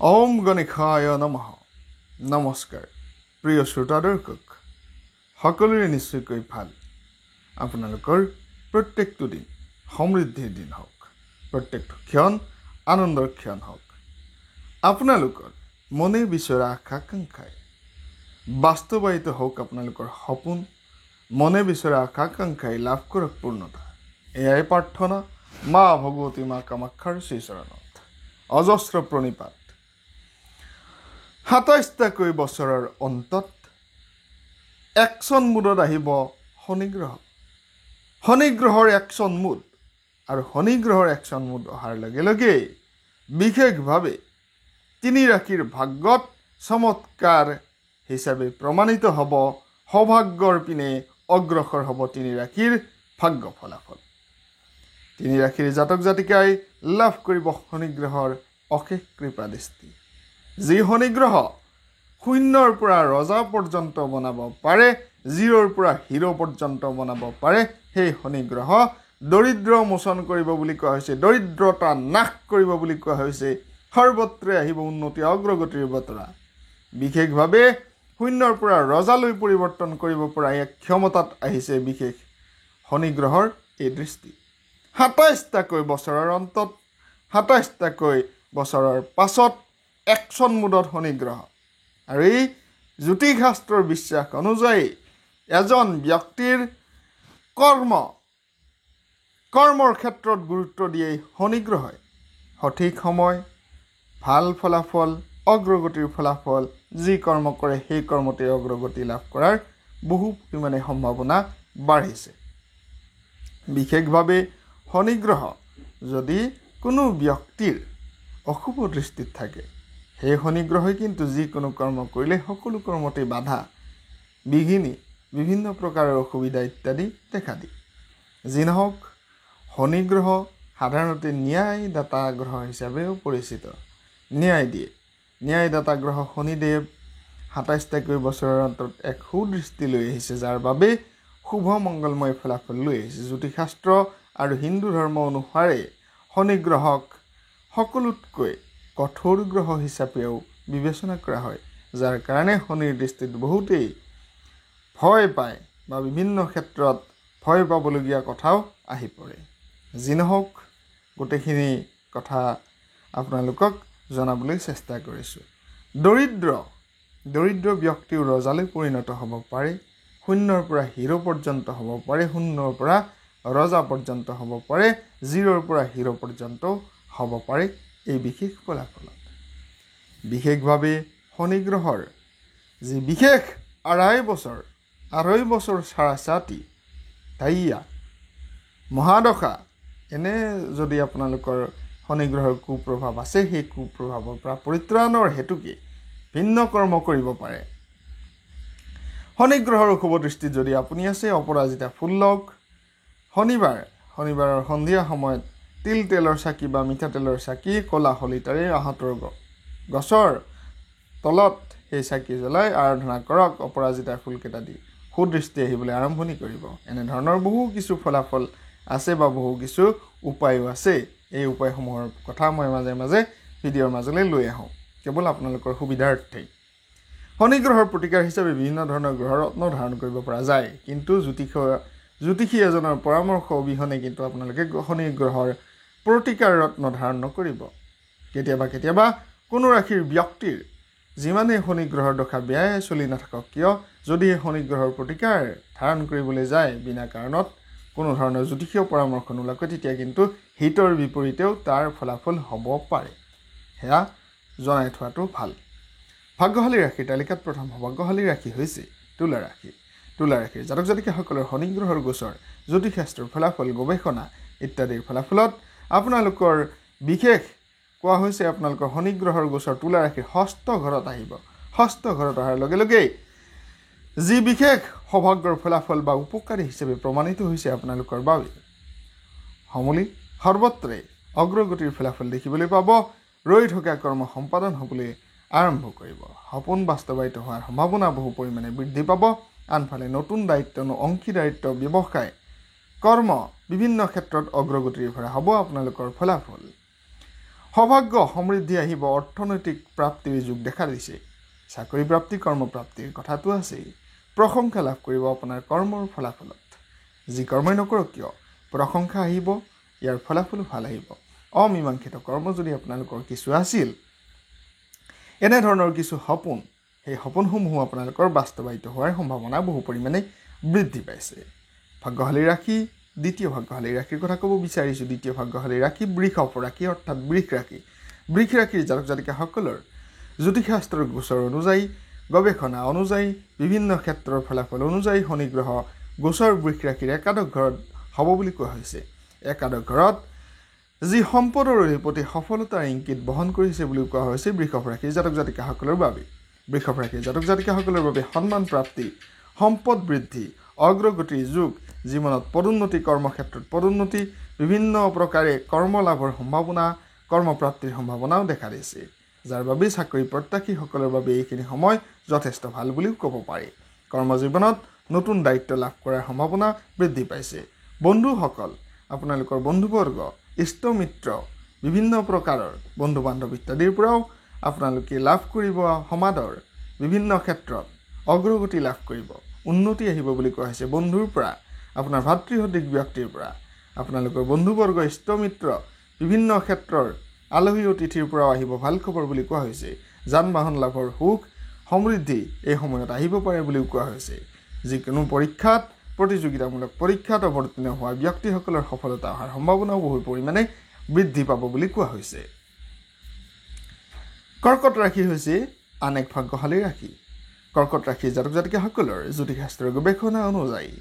ওম গণেশায় নমঃ। নমস্কাৰ প্ৰিয় শ্ৰোতা দৰ্শক সকলোৰে নিশ্চয়কৈ ভাল। আপোনালোকৰ প্ৰত্যেকটো দিন সমৃদ্ধিৰ দিন হওক, প্ৰত্যেকটো ক্ষণ আনন্দৰ ক্ষণ হওক। আপোনালোকৰ মনে বিচৰা আকাংক্ষাই বাস্তৱায়িত হওক। আপোনালোকৰ সপোন মনে বিচৰা আকাংক্ষাই লাভ কৰক পূৰ্ণতা। এয়াই প্ৰাৰ্থনা মা ভগৱতী মা কামাখ্যাৰ শ্ৰীচৰণত অজস্ৰ প্ৰণিপাত। ২৭টাকৈ বছৰৰ অন্তত একচন মুডত আহিব শনিগ্ৰহ। শনিগ্ৰহৰ একচন মুড আৰু শনিগ্ৰহৰ একচন মুড অহাৰ লগে লগে বিশেষভাৱে তিনি ৰাশিৰ ভাগ্যত চমৎকাৰ হিচাপে প্ৰমাণিত হ'ব। সৌভাগ্যৰ পিনে অগ্ৰসৰ হ'ব তিনি ৰাশিৰ ভাগ্য ফলাফল। তিনি ৰাশিৰ জাতক জাতিকাই লাভ কৰিব শনিগ্ৰহৰ অশেষ কৃপা দৃষ্টি। যি শনিগ্ৰহ শূন্যৰ পৰা ৰজা পৰ্যন্ত বনাব পাৰে, জিৰ'ৰ পৰা হিৰ' পৰ্যন্ত বনাব পাৰে, সেই শনিগ্ৰহ দৰিদ্ৰ মোচন কৰিব বুলি কোৱা হৈছে, দৰিদ্ৰতা নাশ কৰিব বুলি কোৱা হৈছে। সৰ্বত্ৰে আহিব উন্নতি অগ্ৰগতিৰ বতৰা। বিশেষভাৱে শূন্যৰ পৰা ৰজালৈ পৰিৱৰ্তন কৰিব পৰা এক ক্ষমতাত আহিছে বিশেষ শনিগ্ৰহৰ এই দৃষ্টি। ২৭টাকৈ বছৰৰ অন্তত, ২৭টাকৈ বছৰৰ পাছত একচন মুডত শনিগ্ৰহ। আৰু এই জ্যোতিষশাস্ত্ৰৰ বিশ্বাস অনুযায়ী এজন ব্যক্তিৰ কৰ্মৰ ক্ষেত্ৰত গুৰুত্ব দিয়ে শনিগ্ৰহই। সঠিক সময়, ভাল ফলাফল, অগ্ৰগতিৰ ফলাফল, যি কৰ্ম কৰে সেই কৰ্মতে অগ্ৰগতি লাভ কৰাৰ বহু পৰিমাণে সম্ভাৱনা বাঢ়িছে। বিশেষভাৱে শনিগ্ৰহ যদি কোনো ব্যক্তিৰ অশুভ দৃষ্টিত থাকে, সেই শনিগ্ৰহই কিন্তু যিকোনো কৰ্ম কৰিলে সকলো কৰ্মতে বাধা বিঘিনি, বিভিন্ন প্ৰকাৰৰ অসুবিধা ইত্যাদি দেখা দিয়ে। যি নহওক, শনিগ্ৰহ সাধাৰণতে ন্যায়দাতা গ্ৰহ হিচাপেও পৰিচিত। ন্যায় দিয়ে। ন্যায়দাতা গ্ৰহ শনিদেৱ ২৭টাকৈ বছৰৰ অন্তত এক সুদৃষ্টি লৈ আহিছে, যাৰ বাবে শুভ মংগলময় ফলাফল লৈ আহিছে। জ্যোতিষশাস্ত্ৰ আৰু হিন্দু ধৰ্ম অনুসাৰে শনিগ্ৰহক সকলোতকৈ কঠোৰ গ্ৰহ হিচাপেও বিবেচনা কৰা হয়, যাৰ কাৰণে শনিৰ দৃষ্টিত বহুতেই ভয় পায় বা বিভিন্ন ক্ষেত্ৰত ভয় পাবলগীয়া কথাও আহি পৰে। যি নহওক, গোটেইখিনি কথা আপোনালোকক জনাবলৈ চেষ্টা কৰিছোঁ। দৰিদ্ৰ ব্যক্তিও ৰজালৈ পৰিণত হ'ব পাৰে, শূন্যৰ পৰা হিৰ' পৰ্যন্ত হ'ব পাৰে, শূন্যৰ পৰা ৰজা পৰ্যন্ত হ'ব পাৰে, জিৰ'ৰ পৰা হিৰ' পৰ্যন্তও হ'ব পাৰে। এই বিশেষ ফলাফলত বিশেষভাৱে শনিগ্ৰহৰ যি বিশেষ আঢ়ৈ বছৰ চাৰাচাতি ধাইয়া মহাদশা, এনে যদি আপোনালোকৰ শনিগ্ৰহৰ কুপ্ৰভাৱ আছে, সেই কুপ্ৰভাৱৰ পৰা পৰিত্ৰাণৰ হেতুকে ভিন্ন কৰ্ম কৰিব পাৰে। শনিগ্ৰহৰ অশুভ দৃষ্টিত যদি আপুনি আছে, অপৰাজিতা ফুল লওক। শনিবাৰৰ সন্ধিয়া সময়ত তিল তেলৰ চাকি বা মিঠাতেলৰ চাকি ক'লা শলিতাৰে আহঁতৰ গছৰ তলত সেই চাকি জ্বলাই আৰাধনা কৰক। অপৰাজিতা ফুলকেইটা দি সুদৃষ্টি আহিবলৈ আৰম্ভণি কৰিব। এনেধৰণৰ বহু কিছু ফলাফল আছে বা বহু কিছু উপায়ো আছে। এই উপায়সমূহৰ কথা মই মাজে মাজে ভিডিঅ'ৰ মাজলৈ লৈ আহোঁ, কেৱল আপোনালোকৰ সুবিধাৰ্থেই। শনিগ্ৰহৰ প্ৰতিকাৰ হিচাপে বিভিন্ন ধৰণৰ গ্ৰহ ৰত্ন ধাৰণ কৰিব পৰা যায়, কিন্তু জ্যোতিষী এজনৰ পৰামৰ্শ অবিহনে কিন্তু আপোনালোকে শনিগ্ৰহৰ প্ৰতিকাৰ ৰত্ন ধাৰণ নকৰিব। কেতিয়াবা কোনো ৰাশিৰ ব্যক্তিৰ যিমানেই শনিগ্ৰহৰ দশা বেয়াই চলি নাথাকক কিয়, যদি শনিগ্ৰহৰ প্ৰতিকাৰ ধাৰণ কৰিবলৈ যায় বিনা কাৰণত কোনো ধৰণৰ জ্যোতিষীয় পৰামৰ্শ নোলোৱাকৈ, তেতিয়া কিন্তু হিতৰ বিপৰীতেও তাৰ ফলাফল হ'ব পাৰে। সেয়া জনাই থোৱাটো ভাল। ভাগ্যশালী ৰাশিৰ তালিকাত প্ৰথম ভাগ্যশালী ৰাশি হৈছে তুলা ৰাশি। তুলা ৰাশিৰ জাতক জাতিকাসকলৰ শনিগ্ৰহৰ গোচৰ, জ্যোতিষশাস্ত্ৰৰ ফলাফল, গৱেষণা ইত্যাদিৰ ফলাফলত আপোনালোকৰ বিশেষ কোৱা হৈছে আপোনালোকৰ শনিগ্ৰহৰ গোচৰ তুলা ৰাশিৰ ষষ্ঠ ঘৰত আহিব। ষষ্ঠ ঘৰত অহাৰ লগে লগেই যি বিশেষ সৌভাগ্যৰ ফলাফল বা উপকাৰী হিচাপে প্ৰমাণিত হৈছে আপোনালোকৰ বাবে, সমূলি সৰ্বত্ৰে অগ্ৰগতিৰ ফলাফল দেখিবলৈ পাব। ৰৈ থকা কৰ্ম সম্পাদন হ'বলৈ আৰম্ভ কৰিব। সপোন বাস্তৱায়িত হোৱাৰ সম্ভাৱনা বহু পৰিমাণে বৃদ্ধি পাব। আনফালে নতুন দায়িত্ব, অংশীদাৰিত্ব, ব্যৱসায়, কৰ্ম বিভিন্ন ক্ষেত্ৰত অগ্ৰগতিৰ ভৰা হ'ব আপোনালোকৰ ফলাফল। সৌভাগ্য সমৃদ্ধি আহিব, অৰ্থনৈতিক প্ৰাপ্তিৰ যুগ দেখা দিছে। চাকৰি প্ৰাপ্তি, কৰ্মপ্ৰাপ্তিৰ কথাটো আছেই। প্ৰশংসা লাভ কৰিব আপোনাৰ কৰ্মৰ ফলাফলত। যি কৰ্মই নকৰক কিয় প্ৰশংসা আহিব, ইয়াৰ ফলাফলো ভাল আহিব। অমীমাংসিত কৰ্ম যদি আপোনালোকৰ কিছু আছিল, এনেধৰণৰ কিছু সপোন, সেই সপোনসমূহো আপোনালোকৰ বাস্তৱায়িত হোৱাৰ সম্ভাৱনা বহু পৰিমাণে বৃদ্ধি পাইছে। ভাগ্যশালী ৰাশি, দ্বিতীয় ভাগ্যশালী ৰাশিৰ কথা ক'ব বিচাৰিছোঁ। দ্বিতীয় ভাগ্যশালী ৰাশি বৃষভ ৰাশি, অৰ্থাৎ বৃষ ৰাশি। বৃষ ৰাশিৰ জাতক জাতিকাসকলৰ জ্যোতিষশাস্ত্ৰৰ গোচৰ অনুযায়ী, গৱেষণা অনুযায়ী, বিভিন্ন ক্ষেত্ৰৰ ফলাফল অনুযায়ী শনি গ্ৰহ গোচৰ বৃষ ৰাশিৰ একাদশ ঘৰত হ'ব বুলি কোৱা হৈছে। একাদশ ঘৰত যি সম্পদৰ অধিপতি সফলতাৰ ইংগিত বহন কৰিছে বুলি কোৱা হৈছে বৃষভ ৰাশিৰ জাতক জাতিকাসকলৰ বাবে। বৃষভ ৰাশিৰ জাতক জাতিকাসকলৰ বাবে সন্মান প্ৰাপ্তি, সম্পদ বৃদ্ধি, অগ্ৰগতিৰ যুগ, জীৱনত পদোন্নতি, কৰ্মক্ষেত্ৰত পদোন্নতি, বিভিন্ন প্ৰকাৰে কৰ্মলাভৰ সম্ভাৱনা, কৰ্মপ্ৰাপ্তিৰ সম্ভাৱনাও দেখা দিছে। যাৰ বাবে চাকৰি প্ৰত্যাশীসকলৰ বাবে এইখিনি সময় যথেষ্ট ভাল বুলিও ক'ব পাৰি। কৰ্মজীৱনত নতুন দায়িত্ব লাভ কৰাৰ সম্ভাৱনা বৃদ্ধি পাইছে। বন্ধুসকল, আপোনালোকৰ বন্ধুবৰ্গ, ইষ্টমিত্ৰ, বিভিন্ন প্ৰকাৰৰ বন্ধু বান্ধৱ ইত্যাদিৰ পৰাও আপোনালোকে লাভ কৰিব সমাদৰ, বিভিন্ন ক্ষেত্ৰত অগ্ৰগতি লাভ কৰিব, উন্নতি আহিব বুলি কোৱা হৈছে। বন্ধুৰ পৰা, আপোনাৰ ভাতৃসদৃশ ব্যক্তিৰ পৰা, আপোনালোকৰ বন্ধুবৰ্গ, ইষ্টমিত্ৰ, বিভিন্ন ক্ষেত্ৰৰ আলহী অতিথিৰ পৰাও আহিব ভাল খবৰ বুলি কোৱা হৈছে। যান বাহন লাভৰ সুখ সমৃদ্ধি এই সময়ত আহিব পাৰে বুলিও কোৱা হৈছে। যিকোনো পৰীক্ষাত, প্ৰতিযোগিতামূলক পৰীক্ষাত অৱতীৰ্ণ হোৱা ব্যক্তিসকলৰ সফলতা অহাৰ সম্ভাৱনাও বহু পৰিমাণে বৃদ্ধি পাব বুলি কোৱা হৈছে। কৰ্কট ৰাশি হৈছে আন এক ভাগ্যশালী ৰাশি। কৰ্কট ৰাশিৰ জাতক জাতিকাসকলৰ জ্যোতিষশাস্ত্ৰৰ গৱেষণা অনুযায়ী,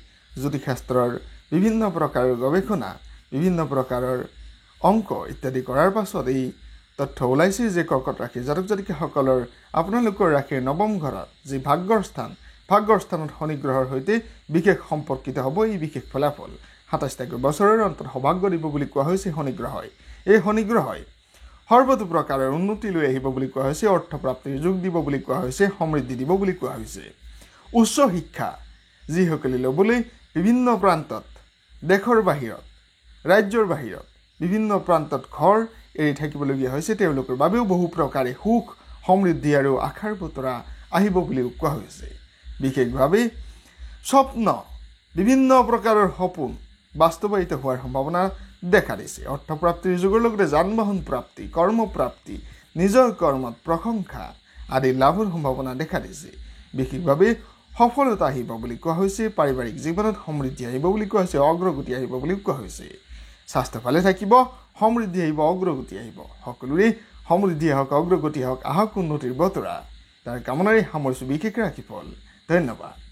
জ্যোতিষশাস্ত্ৰৰ বিভিন্ন প্ৰকাৰৰ গৱেষণা, বিভিন্ন প্ৰকাৰৰ অংক ইত্যাদি কৰাৰ পাছত এই তথ্য ওলাইছে যে কৰ্কট ৰাশিৰ জাতক জাতিকাসকলৰ আপোনালোকৰ ৰাশিৰ নৱম ঘৰত যি ভাগ্যৰ স্থান, ভাগ্যৰ স্থানত শনি গ্ৰহৰ সৈতে বিশেষ সম্পৰ্কিত হ'ব এই বিশেষ ফলাফল। ২৭টাকৈ বছৰৰ অন্তত সৌভাগ্য দিব বুলি কোৱা হৈছে শনি গ্ৰহই। এই শনি গ্ৰহই সৰ্বতো প্ৰকাৰৰ উন্নতি লৈ আহিব বুলি কোৱা হৈছে, অৰ্থপ্ৰাপ্তিৰ যুগ দিব বুলি কোৱা হৈছে, সমৃদ্ধি দিব বুলি কোৱা হৈছে। উচ্চ শিক্ষা যিসকলে ল'বলৈ বিভিন্ন প্ৰান্তত, দেশৰ বাহিৰত, ৰাজ্যৰ বাহিৰত, বিভিন্ন প্ৰান্তত ঘৰ এৰি থাকিবলগীয়া হৈছে, তেওঁলোকৰ বাবেও বহু প্ৰকাৰে সুখ সমৃদ্ধি আৰু আশাৰ বতৰা আহিব বুলিও কোৱা হৈছে। বিশেষভাৱে স্বপ্ন, বিভিন্ন প্ৰকাৰৰ সপোন বাস্তৱায়িত হোৱাৰ সম্ভাৱনা দেখা দিছে। অৰ্থপ্ৰাপ্তিৰ যুগৰ লগতে যান বাহন প্ৰাপ্তি, কৰ্মপ্ৰাপ্তি, নিজৰ কৰ্মত প্ৰশংসা আদি লাভৰ সম্ভাৱনা দেখা দিছে। বিশেষভাৱে সফলতা আহিব বুলি কোৱা হৈছে। পাৰিবাৰিক জীৱনত সমৃদ্ধি আহিব বুলি কোৱা হৈছে, অগ্ৰগতি আহিব বুলি কোৱা হৈছে। স্বাস্থ্য ভালে থাকিব, সমৃদ্ধি আহিব, অগ্ৰগতি আহিব। সকলোৰে সমৃদ্ধি হওক, অগ্ৰগতি হওক, আহক উন্নতিৰ বতৰা। তাৰ কামনাৰে সামৰিছোঁ বিশেষ ৰাশিফল। ধন্যবাদ।